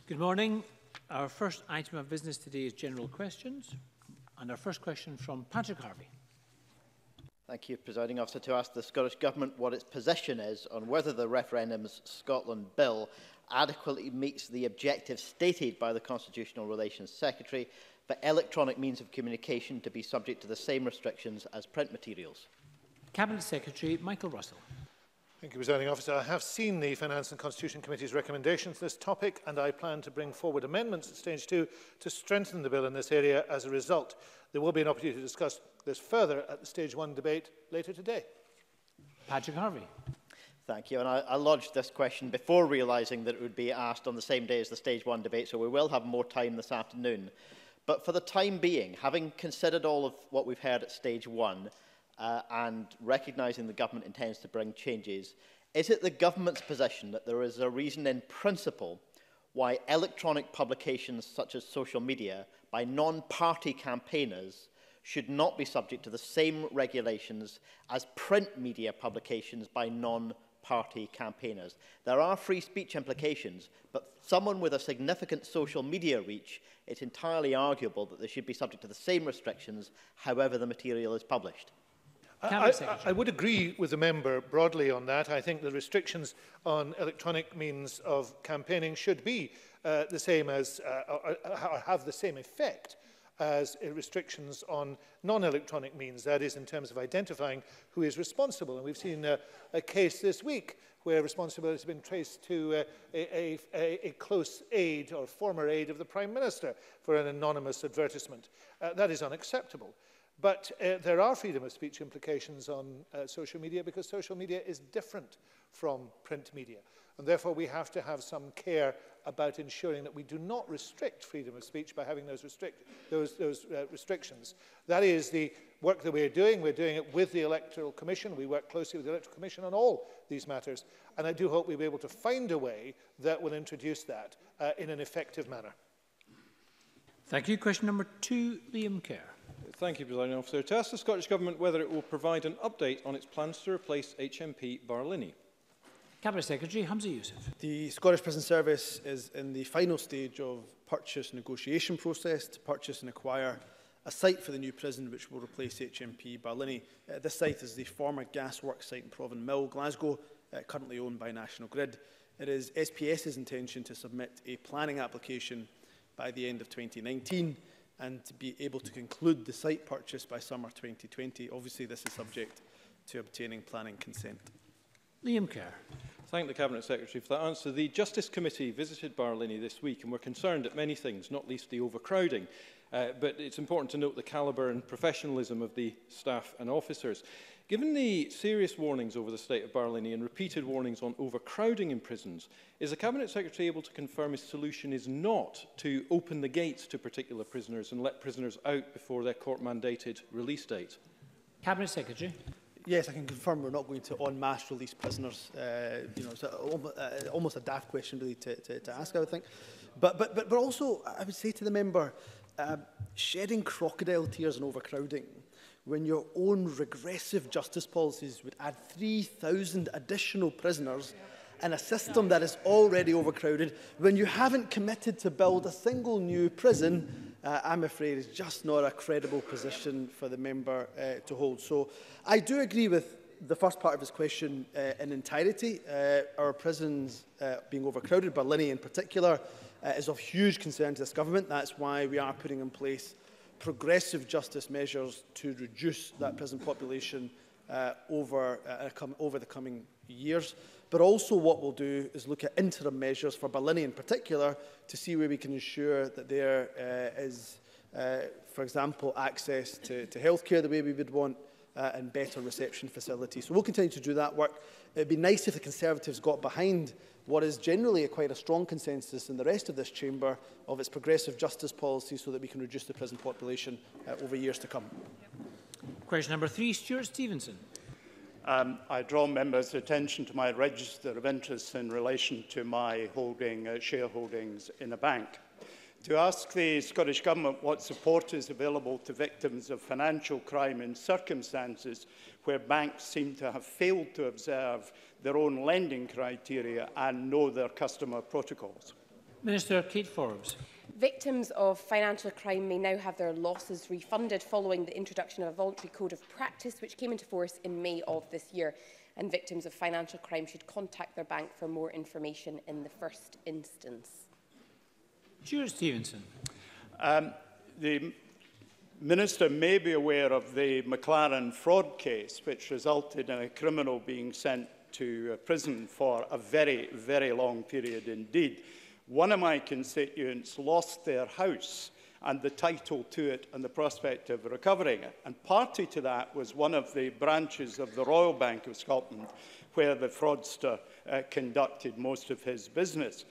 Good morning. Our first item of business today is general questions. And our first question from Patrick Harvey. Thank you, Presiding Officer. To ask the Scottish Government what its position is on whether the referendum's Scotland Bill adequately meets the objectives stated by the Constitutional Relations Secretary for electronic means of communication to be subject to the same restrictions as print materials. Cabinet Secretary Michael Russell. Thank you, Presiding Officer. I have seen the Finance and Constitution Committee's recommendations on this topic, and I plan to bring forward amendments at stage 2 to strengthen the bill in this area as a result. There will be an opportunity to discuss this further at the stage 1 debate later today. Patrick Harvey. Thank you. And I lodged this question before realising that it would be asked on the same day as the stage 1 debate, so we will have more time this afternoon. But for the time being, having considered all of what we've heard at stage 1, and recognising the government intends to bring changes, is it the government's position that there is a reason in principle why electronic publications such as social media by non-party campaigners should not be subject to the same regulations as print media publications by non-party campaigners? There are free speech implications, but someone with a significant social media reach, it's entirely arguable that they should be subject to the same restrictions however the material is published. I would agree with the member broadly on that. I think the restrictions on electronic means of campaigning should be the same as, or have the same effect as restrictions on non-electronic means, that is, in terms of identifying who is responsible. And we've seen a case this week where responsibility has been traced to a close aide or former aide of the Prime Minister for an anonymous advertisement. That is unacceptable. But there are freedom of speech implications on social media because social media is different from print media. And therefore, we have to have some care about ensuring that we do not restrict freedom of speech by having those restrictions. That is the work that we're doing. We're doing it with the Electoral Commission. We work closely with the Electoral Commission on all these matters. And I do hope we'll be able to find a way that will introduce that in an effective manner. Thank you. Question number 2, Liam Kerr. Thank you, Presiding Officer. To ask the Scottish Government whether it will provide an update on its plans to replace HMP Barlinnie. Cabinet Secretary Hamza Youssef. The Scottish Prison Service is in the final stage of purchase negotiation process to purchase and acquire a site for the new prison which will replace HMP Barlinnie. This site is the former gasworks site in Provan Mill, Glasgow, currently owned by National Grid. It is SPS's intention to submit a planning application by the end of 2019 and to be able to conclude the site purchase by summer 2020. Obviously, this is subject to obtaining planning consent. Liam Kerr. Thank the Cabinet Secretary for that answer. The Justice Committee visited Barlinnie this week and were concerned at many things, not least the overcrowding. But it's important to note the calibre and professionalism of the staff and officers. Given the serious warnings over the state of Barlinnie and repeated warnings on overcrowding in prisons, is the Cabinet Secretary able to confirm his solution is not to open the gates to particular prisoners and let prisoners out before their court-mandated release date? Cabinet Secretary. Yes, I can confirm we're not going to en masse release prisoners. It's almost a daft question really to ask, I would think. But also, I would say to the member, shedding crocodile tears and overcrowding when your own regressive justice policies would add 3,000 additional prisoners in a system that is already overcrowded, when you haven't committed to build a single new prison, I'm afraid is just not a credible position for the member to hold. So I do agree with the first part of his question in entirety. Our prisons being overcrowded, Barlinnie in particular, is of huge concern to this government. That's why we are putting in place progressive justice measures to reduce that prison population over the coming years. But also what we'll do is look at interim measures for Barlinnie in particular to see where we can ensure that there is, for example, access to healthcare the way we would want and better reception facilities. So we'll continue to do that work. It would be nice if the Conservatives got behind what is generally quite a strong consensus in the rest of this chamber of its progressive justice policy so that we can reduce the prison population over years to come. Question number 3, Stuart Stevenson. I draw members' attention to my register of interests in relation to my shareholdings in a bank. To ask the Scottish Government what support is available to victims of financial crime in circumstances where banks seem to have failed to observe their own lending criteria and know their customer protocols. Minister Kate Forbes. Victims of financial crime may now have their losses refunded following the introduction of a voluntary code of practice which came into force in May of this year. And victims of financial crime should contact their bank for more information in the first instance. Stuart Stevenson. The Minister may be aware of the McLaren fraud case, which resulted in a criminal being sent to prison for a very, very long period indeed. One of my constituents lost their house and the title to it and the prospect of recovering it. And party to that was one of the branches of the Royal Bank of Scotland, where the fraudster conducted most of his business.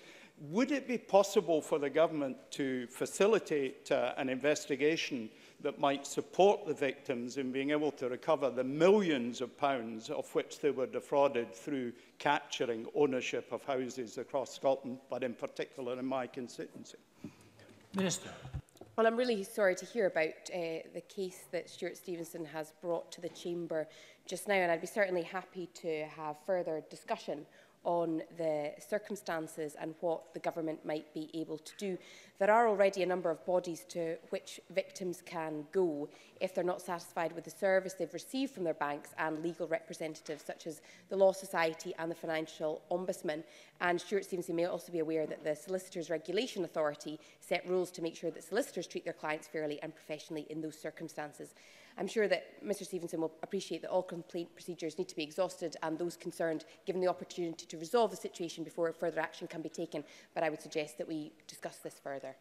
Would it be possible for the government to facilitate an investigation that might support the victims in being able to recover the millions of pounds of which they were defrauded through capturing ownership of houses across Scotland, but in particular in my constituency? Minister. Well, I'm really sorry to hear about the case that Stuart Stevenson has brought to the Chamber just now, and I'd be certainly happy to have further discussion on the circumstances and what the government might be able to do. There are already a number of bodies to which victims can go if they're not satisfied with the service they've received from their banks, and legal representatives such as the Law Society and the Financial Ombudsman. And Stuart Stevenson may also be aware that the Solicitors Regulation Authority set rules to make sure that solicitors treat their clients fairly and professionally in those circumstances. I'm sure that Mr Stevenson will appreciate that all complaint procedures need to be exhausted and those concerned given the opportunity to resolve the situation before further action can be taken, but I would suggest that we discuss this further.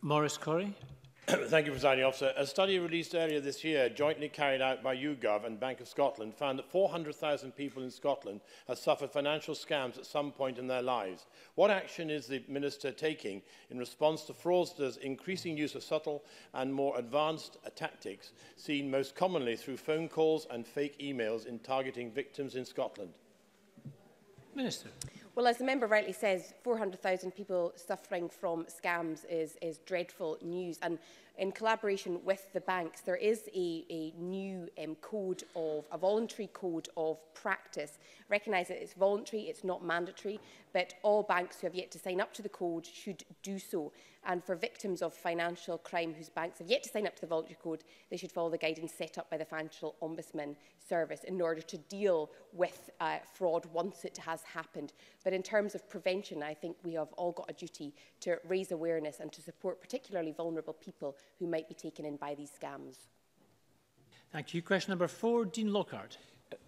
Maurice Corrie. Thank you, Presiding Officer. A study released earlier this year, jointly carried out by YouGov and Bank of Scotland, found that 400,000 people in Scotland have suffered financial scams at some point in their lives. What action is the Minister taking in response to fraudsters' increasing use of subtle and more advanced tactics, seen most commonly through phone calls and fake emails in targeting victims in Scotland? Minister. Well, as the member rightly says, 400,000 people suffering from scams is dreadful news. And in collaboration with the banks, there is a new a voluntary code of practice. Recognise that it's voluntary, it's not mandatory, but all banks who have yet to sign up to the code should do so. And for victims of financial crime whose banks have yet to sign up to the voluntary code, they should follow the guidance set up by the Financial Ombudsman Service in order to deal with fraud once it has happened. But in terms of prevention, I think we have all got a duty to raise awareness and to support particularly vulnerable people who might be taken in by these scams. Thank you. Question number 4, Dean Lockhart.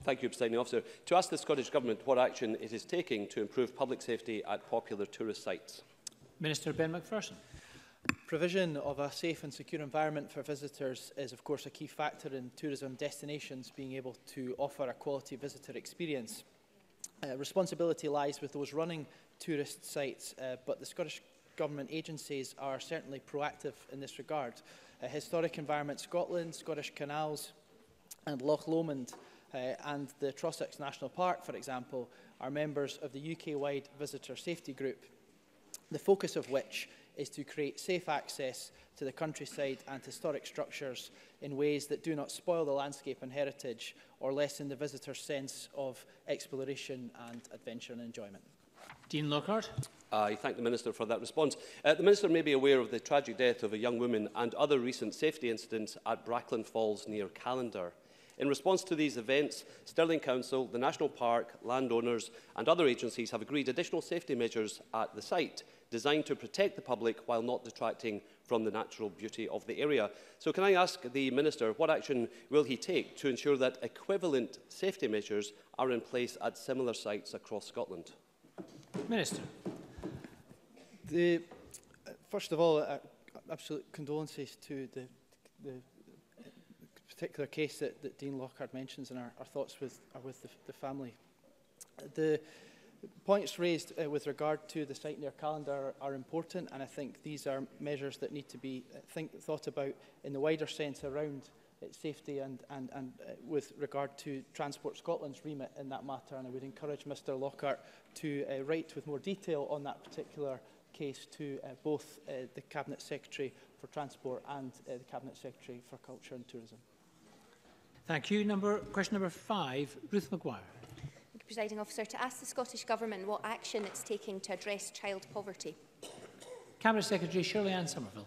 Thank you, Presiding Officer. To ask the Scottish Government what action it is taking to improve public safety at popular tourist sites. Minister Ben Macpherson. Provision of a safe and secure environment for visitors is, of course, a key factor in tourism destinations being able to offer a quality visitor experience. Responsibility lies with those running tourist sites, but the Scottish Government agencies are certainly proactive in this regard. Historic Environment Scotland, Scottish Canals and Loch Lomond and the Trossachs National Park, for example, are members of the UK-wide visitor safety group, the focus of which is to create safe access to the countryside and historic structures in ways that do not spoil the landscape and heritage or lessen the visitor's sense of exploration and adventure and enjoyment. Dean Lockhart. I thank the Minister for that response. The Minister may be aware of the tragic death of a young woman and other recent safety incidents at Brackland Falls near Callander. In response to these events, Stirling Council, the National Park, landowners and other agencies have agreed additional safety measures at the site designed to protect the public while not detracting from the natural beauty of the area. So can I ask the Minister, what action will he take to ensure that equivalent safety measures are in place at similar sites across Scotland? Minister. First of all, absolute condolences to the particular case that Dean Lockhart mentions, and our thoughts are with the family. The points raised with regard to the site near Callander are important, and I think these are measures that need to be thought about in the wider sense around safety and with regard to Transport Scotland's remit in that matter. And I would encourage Mr Lockhart to write with more detail on that particular case to both the Cabinet Secretary for Transport and the Cabinet Secretary for Culture and Tourism. Thank you. Question number 5, Ruth Maguire. The Thank you, Presiding Officer. To ask the Scottish Government what action it's taking to address child poverty. Cabinet Secretary Shirley-Ann Somerville.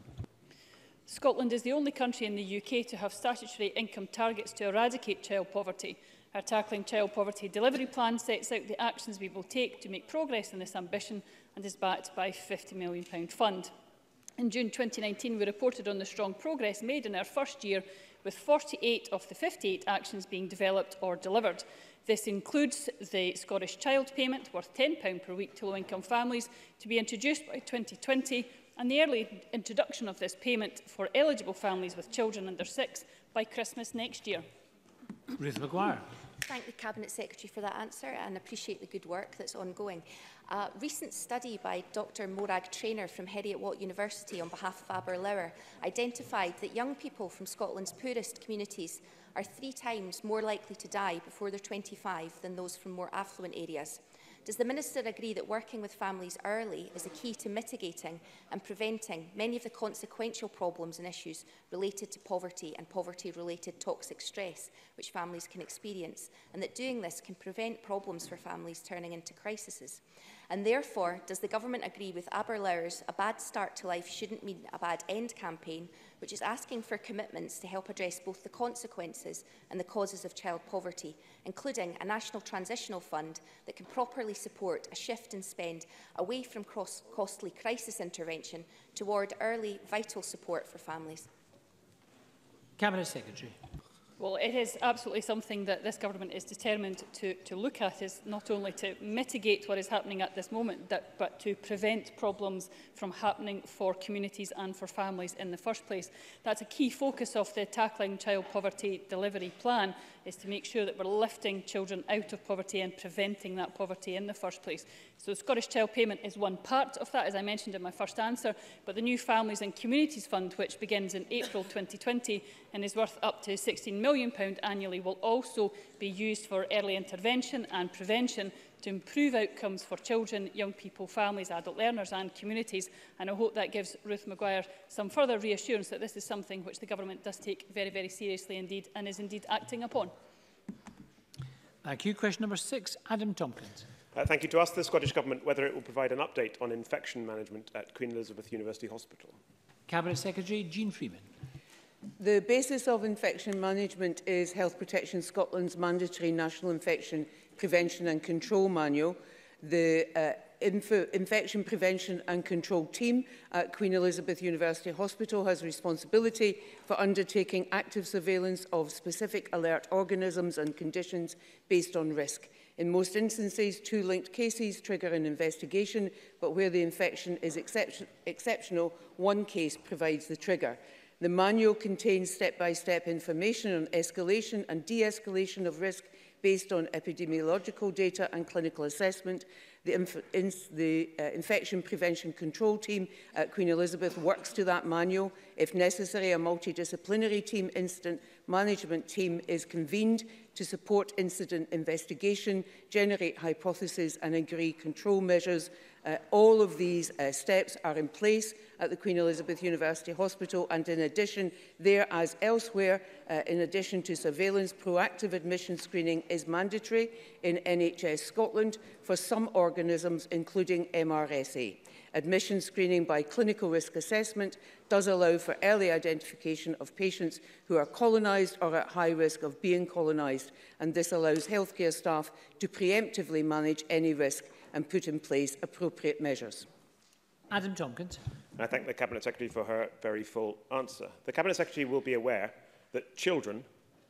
Scotland is the only country in the UK to have statutory income targets to eradicate child poverty. Our Tackling Child Poverty Delivery Plan sets out the actions we will take to make progress in this ambition and is backed by a £50 million fund. In June 2019, we reported on the strong progress made in our first year, with 48 of the 58 actions being developed or delivered. This includes the Scottish Child Payment, worth £10 per week to low-income families, to be introduced by 2020, and the early introduction of this payment for eligible families with children under 6 by Christmas next year. Ruth Maguire. Thank the Cabinet Secretary for that answer and appreciate the good work that's ongoing. A recent study by Dr Morag Traynor from Heriot-Watt University on behalf of Aberlour identified that young people from Scotland's poorest communities are 3 times more likely to die before they're 25 than those from more affluent areas. Does the Minister agree that working with families early is a key to mitigating and preventing many of the consequential problems and issues related to poverty and poverty-related toxic stress which families can experience, and that doing this can prevent problems for families turning into crises? And therefore, does the Government agree with Aberlour's "A Bad Start to Life Shouldn't Mean a Bad End" campaign, which is asking for commitments to help address both the consequences and the causes of child poverty, including a national transitional fund that can properly support a shift in spend away from costly crisis intervention toward early vital support for families? Cabinet Secretary. Well, it is absolutely something that this government is determined to look at, is not only to mitigate what is happening at this moment, but to prevent problems from happening for communities and for families in the first place. That's a key focus of the Tackling Child Poverty Delivery Plan, is to make sure that we're lifting children out of poverty and preventing that poverty in the first place. So the Scottish Child Payment is one part of that, as I mentioned in my first answer, but the new Families and Communities Fund, which begins in April 2020 and is worth up to £16 million annually, will also be used for early intervention and prevention to improve outcomes for children, young people, families, adult learners and communities. And I hope that gives Ruth Maguire some further reassurance that this is something which the Government does take very, very seriously indeed and is indeed acting upon. Thank you. Question number 6, Adam Tompkins. Thank you. To ask the Scottish Government whether it will provide an update on infection management at Queen Elizabeth University Hospital. Cabinet Secretary Jean Freeman. The basis of infection management is Health Protection Scotland's mandatory National Infection Prevention and Control Manual. The Infection Prevention and Control Team at Queen Elizabeth University Hospital has responsibility for undertaking active surveillance of specific alert organisms and conditions based on risk. In most instances, 2 linked cases trigger an investigation, but where the infection is exceptional, 1 case provides the trigger. The manual contains step-by-step information on escalation and de-escalation of risk based on epidemiological data and clinical assessment. The Infection Prevention Control Team at Queen Elizabeth works to that manual. If necessary, a multidisciplinary team incident management team is convened to support incident investigation, generate hypotheses and agree control measures. All of these steps are in place at the Queen Elizabeth University Hospital, and in addition, there as elsewhere, in addition to surveillance, proactive admission screening is mandatory in NHS Scotland for some organisms, including MRSA. Admission screening by clinical risk assessment does allow for early identification of patients who are colonised or at high risk of being colonised, and this allows healthcare staff to preemptively manage any risk and put in place appropriate measures. Adam Tompkins. I thank the Cabinet Secretary for her very full answer. The Cabinet Secretary will be aware that children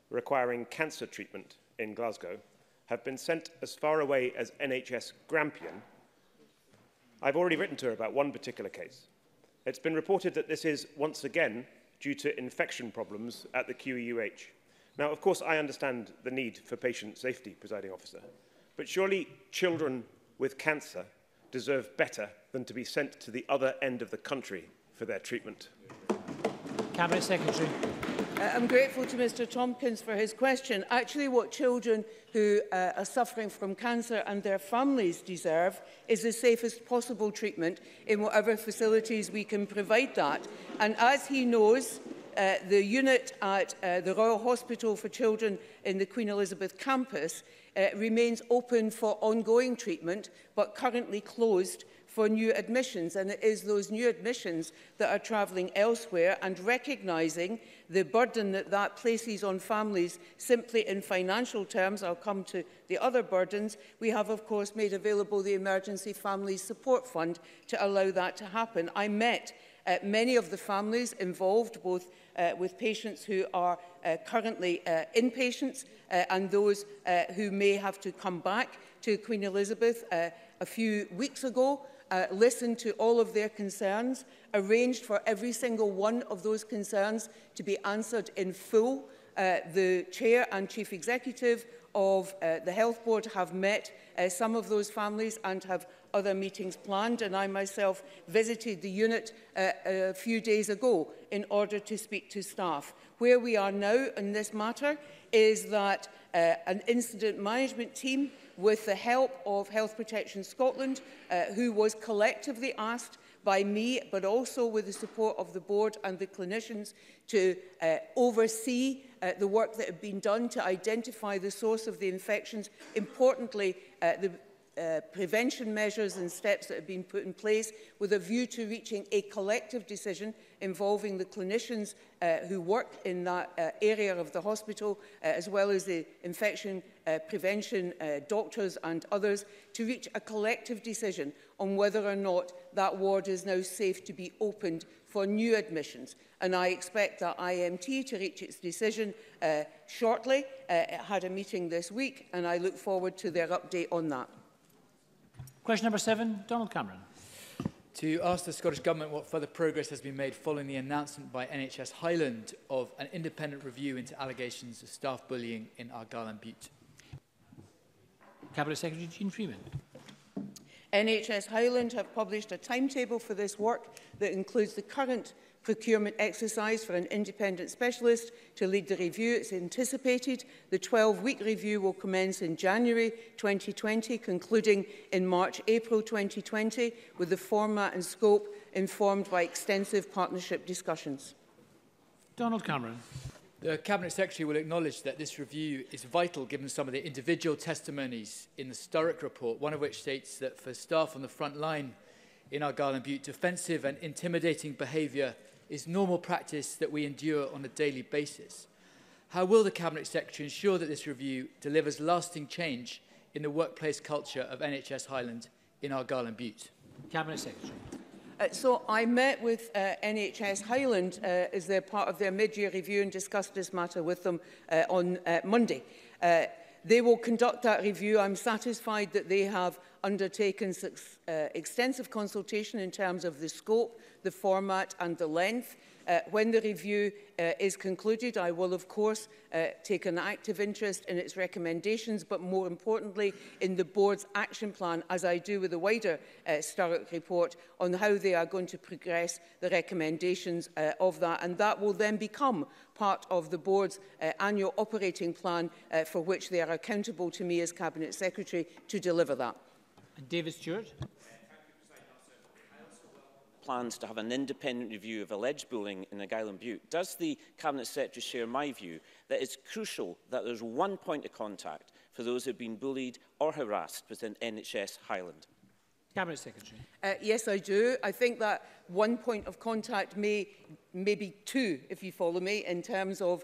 requiring cancer treatment in Glasgow have been sent as far away as NHS Grampian. I've already written to her about one particular case. It's been reported that this is once again due to infection problems at the QEUH. Now, of course, I understand the need for patient safety, Presiding Officer, but surely children with cancer deserve better than to be sent to the other end of the country for their treatment. Cabinet Secretary. I'm grateful to Mr Tompkins for his question. Actually, what children who are suffering from cancer and their families deserve is the safest possible treatment in whatever facilities we can provide that. And as he knows, the unit at the Royal Hospital for Children in the Queen Elizabeth campus remains open for ongoing treatment, but currently closed for new admissions. And it is those new admissions that are travelling elsewhere, and recognising the burden that that places on families simply in financial terms. I'll come to the other burdens. We have, of course, made available the Emergency Family Support Fund to allow that to happen. I met many of the families involved, both with patients who are currently inpatients and those who may have to come back to Queen Elizabeth a few weeks ago. Listened to all of their concerns, arranged for every single one of those concerns to be answered in full. The Chair and Chief Executive of the Health Board have met some of those families and have other meetings planned, and I myself visited the unit a few days ago in order to speak to staff. Where we are now in this matter is that an incident management team, with the help of Health Protection Scotland, who was collectively asked by me, but also with the support of the board and the clinicians, to oversee the work that had been done to identify the source of the infections. Importantly, the prevention measures and steps that have been put in place with a view to reaching a collective decision involving the clinicians who work in that area of the hospital, as well as the infection prevention doctors and others, to reach a collective decision on whether or not that ward is now safe to be opened for new admissions. And I expect that IMT to reach its decision shortly. It had a meeting this week, and I look forward to their update on that. Question number 7, Donald Cameron. To ask the Scottish Government what further progress has been made following the announcement by NHS Highland of an independent review into allegations of staff bullying in Argyll and Bute. Cabinet Secretary Jean Freeman. NHS Highland have published a timetable for this work that includes the current procurement exercise for an independent specialist to lead the review. It's anticipated the 12-week review will commence in January 2020, concluding in March-April 2020, with the format and scope informed by extensive partnership discussions. Donald Cameron. The Cabinet Secretary will acknowledge that this review is vital given some of the individual testimonies in the Sturrock report, one of which states that for staff on the front line in Argyll and Bute, defensive and intimidating behaviour is normal practice that we endure on a daily basis. How will the Cabinet Secretary ensure that this review delivers lasting change in the workplace culture of NHS Highland in Argyll and Bute? Cabinet Secretary. So I met with NHS Highland as they're part of their mid-year review and discussed this matter with them on Monday. They will conduct that review. I'm satisfied that they have undertaken extensive consultation in terms of the scope, the format and the length. When the review is concluded, I will, of course, take an active interest in its recommendations, but more importantly, in the board's action plan, as I do with the wider Sturrock report, on how they are going to progress the recommendations of that. And that will then become part of the board's annual operating plan, for which they are accountable to me as Cabinet Secretary to deliver that. And David Stewart. Plans to have an independent review of alleged bullying in Argyll and Bute. Does the Cabinet Secretary share my view that it's crucial that there's one point of contact for those who have been bullied or harassed within NHS Highland? Cabinet Secretary. Yes, I do. I think that one point of contact may be two, if you follow me, in terms of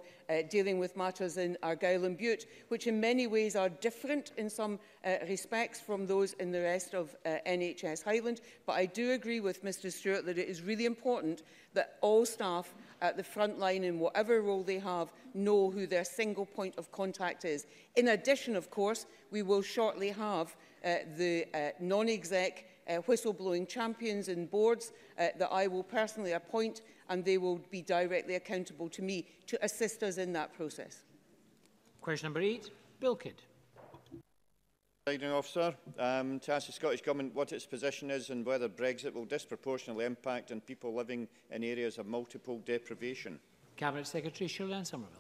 dealing with matters in Argyll and Bute, which in many ways are different in some respects from those in the rest of NHS Highland. But I do agree with Mr Stewart that it is really important that all staff at the front line, in whatever role they have, know who their single point of contact is. In addition, of course, we will shortly have the non-exec whistleblowing champions and boards that I will personally appoint, and they will be directly accountable to me to assist us in that process. Question number 8, Bill Kidd. Presiding Officer, to ask the Scottish Government what its position is and whether Brexit will disproportionately impact on people living in areas of multiple deprivation. Cabinet Secretary Shirley Somerville.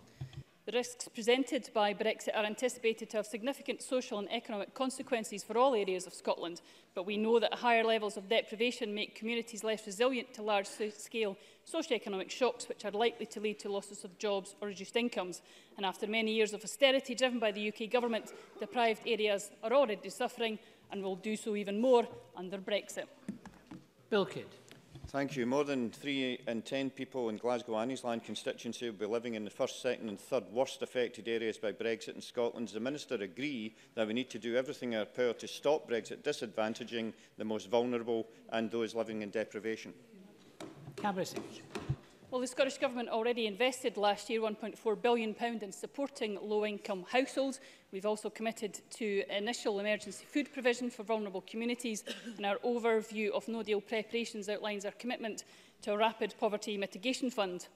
The risks presented by Brexit are anticipated to have significant social and economic consequences for all areas of Scotland, but we know that higher levels of deprivation make communities less resilient to large-scale socio-economic shocks, which are likely to lead to losses of jobs or reduced incomes. And after many years of austerity driven by the UK Government, deprived areas are already suffering and will do so even more under Brexit. Bill Kidd. Thank you. More than 3 in 10 people in Glasgow Anniesland constituency will be living in the first, second and third worst affected areas by Brexit in Scotland. Does the Minister agree that we need to do everything in our power to stop Brexit disadvantaging the most vulnerable and those living in deprivation? Cabinet Secretary. Well, the Scottish Government already invested last year £1.4 billion in supporting low-income households. We've also committed to initial emergency food provision for vulnerable communities, and our overview of no-deal preparations outlines our commitment to a rapid poverty mitigation fund.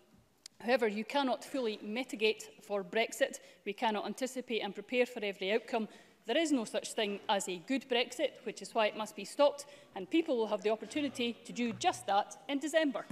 However, you cannot fully mitigate for Brexit. We cannot anticipate and prepare for every outcome. There is no such thing as a good Brexit, which is why it must be stopped, and people will have the opportunity to do just that in December.